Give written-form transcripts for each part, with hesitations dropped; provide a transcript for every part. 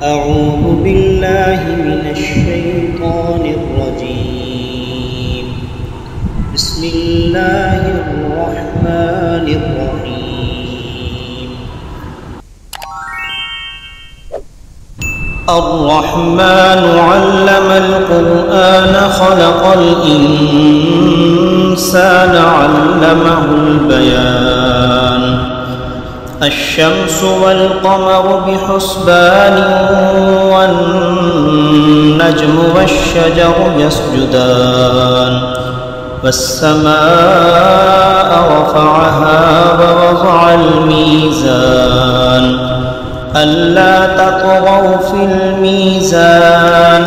أعوذ بالله من الشيطان الرجيم. بسم الله الرحمن الرحيم. الرحمن علم القرآن خلق الإنسان علمه البيان. الشمس والقمر بحسبان والنجم والشجر يسجدان. والسماء رفعها ووضع الميزان ألا تطغوا في الميزان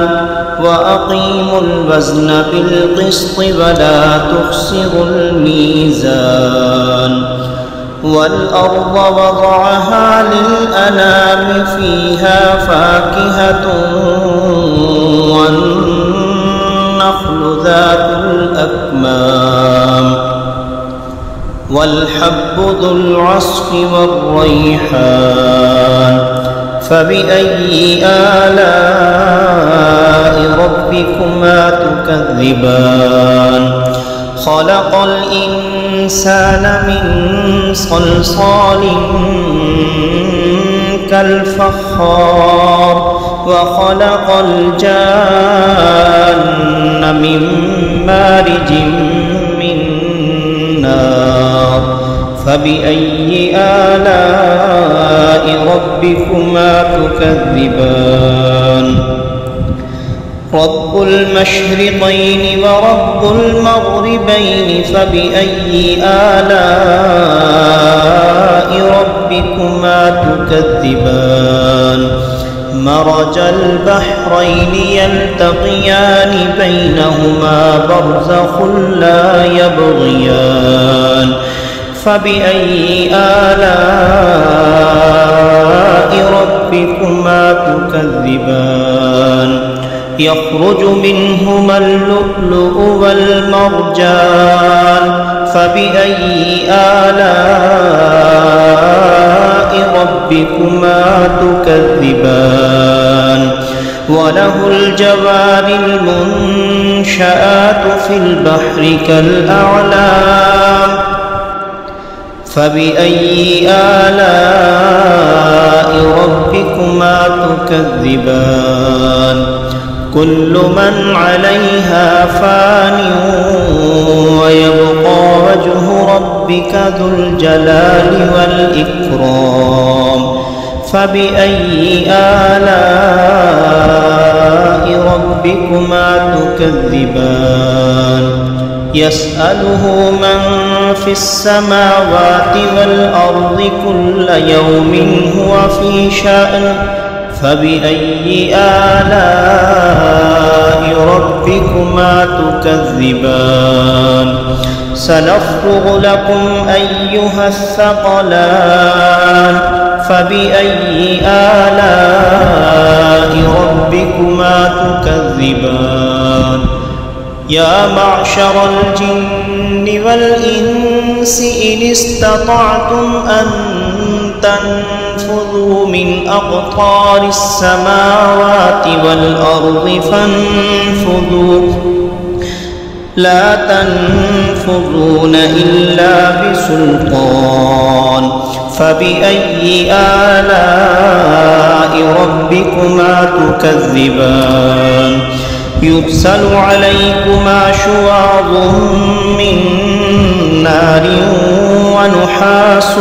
وأقيموا الوزن بالقسط ولا تخسروا الميزان. والأرض وضعها للأنام فيها فاكهة والنخل ذات الأكمام والحب ذو العصف والريحان. فبأي آلاء ربكما تكذبان؟ خلق الإنسان من صلصال كالفخار وخلق الجان من مارج من نار. فبأي آلاء ربكما تكذبان؟ رب المشرقين ورب المغربين فبأي آلاء ربكما تكذبان؟ مرج البحرين يلتقيان بينهما برزخ لا يبغيان. فبأي آلاء ربكما تكذبان؟ يخرج منهما اللؤلؤ والمرجان. فبأي آلاء ربكما تكذبان؟ وله الجوار المنشآت في البحر كالأعلام. فبأي آلاء ربكما تكذبان؟ كل من عليها فان ويبقى وجه ربك ذو الجلال والإكرام. فبأي آلاء ربكما تكذبان؟ يسأله من في السماوات والأرض كل يوم هو في شأن. فبأي آلاء ربكما تكذبان؟ سنفرغ لكم أيها الثقلان. فبأي آلاء ربكما تكذبان؟ يا معشر الجن والإنس إن استطعتم أن تنفذوا من أقطار السماوات والأرض فانفذوا لا تنفذون إلا بسلطان. فبأي آلاء ربكما تكذبان؟ يرسل عليكما شواظ من نار ونحاس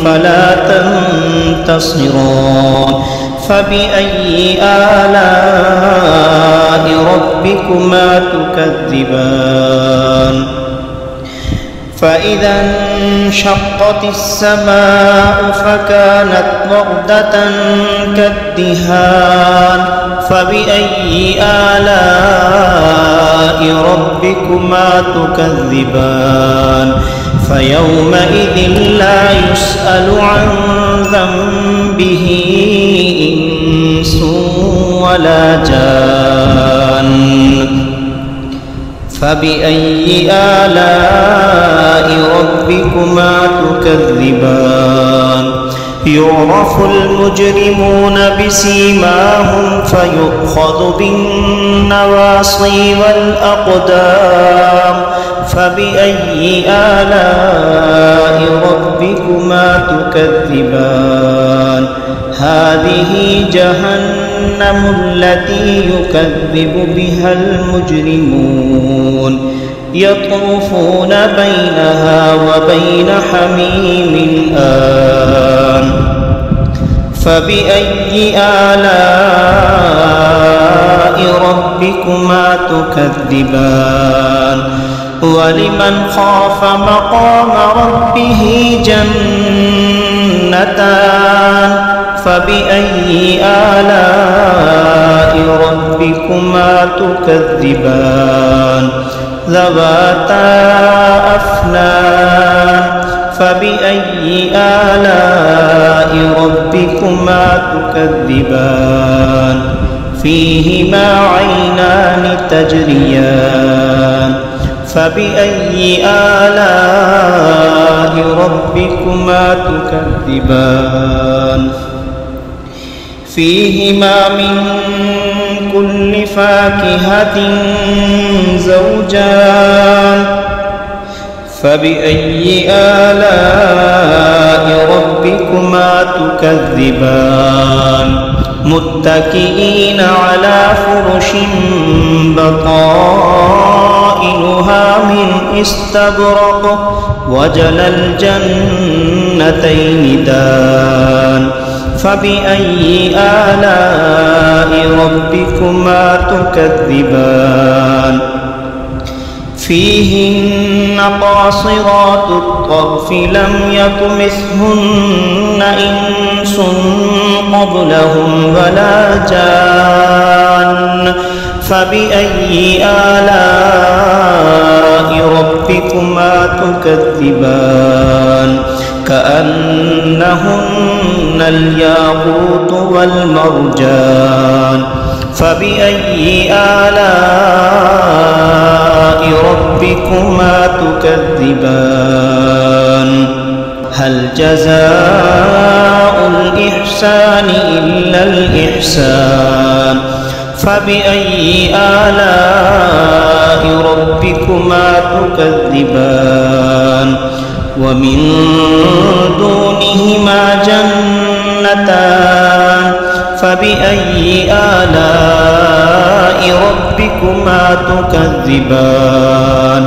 فلا تنتصران. فبأي آلاء ربكما تكذبان؟ فإذا انشقت السماء فكانت وردة كالدهان. فبأي آلاء ربكما تكذبان؟ فيومئذ لا يسأل عن ذنبه إنس ولا جان. فبأي آلاء ربكما تكذبان؟ يعرف المجرمون بسيماهم فيؤخذ بالنواصي والأقدام فبأي آلاء ربكما تكذبان هذه جهنم التي يكذب بها المجرمون يطوفون بينها وبين حميم آن فبأي آلاء ربكما تكذبان ولمن خاف مقام ربه جنتان فبأي آلاء ربكما تكذبان ذواتا أفنان فبأي آلاء ربكما تكذبان فيهما عينان تجريان فبأي آلاء ربكما تكذبان فيهما من كل فاكهة زوجان فبأي آلاء ربكما تكذبان متكئين على فرش بطائنها من استبرق وجنى الجنتين دان فبأي آلاء ربكما تكذبان فيهن قاصرات الطرف لم يطمثهن إنس قبلهم ولا جان فبأي آلاء ربكما تكذبان كأنهن الياقوت والمرجان فبأي آلاء ربكما تكذبان هل جزاء الإحسان إلا الإحسان فبأي آلاء ربكما تكذبان ومن دونهما جنتان فبأي آلاء ربكما تكذبان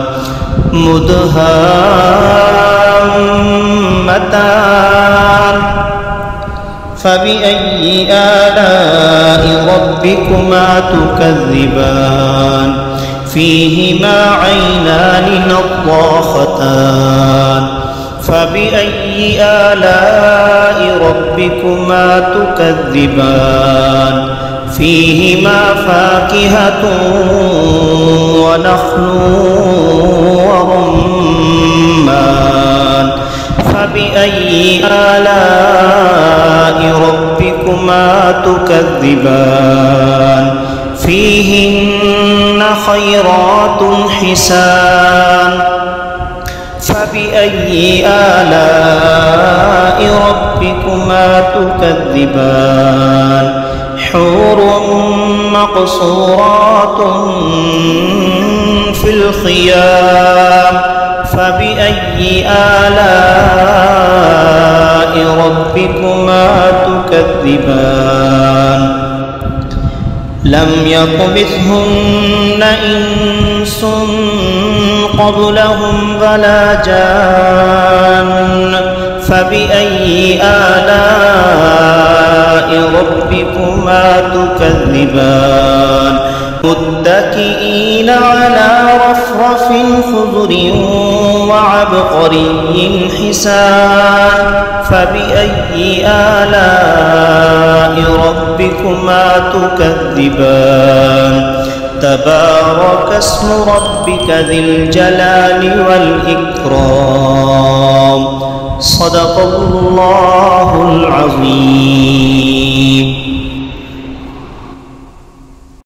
مدهامتان فبأي آلاء ربكما تكذبان فيهما عينان نضاختان فبأي آلاء ربكما تكذبان فيهما فاكهة ونخل ورمان فبأي آلاء ربكما تكذبان فيهن خيرات حسان فبأي آلاء ربكما تكذبان حور مقصورات في الخيام فبأي آلاء ربكما تكذبان لم يطمثهن إنس قبلهم ولا جان فبأي آلاء ربكما تكذبان متكئين على رفرف خضر وعبقري حسان فبأي آلاء ربكما تكذبان تبارك اسم ربك ذي الجلال والإكرام صدق الله العظيم.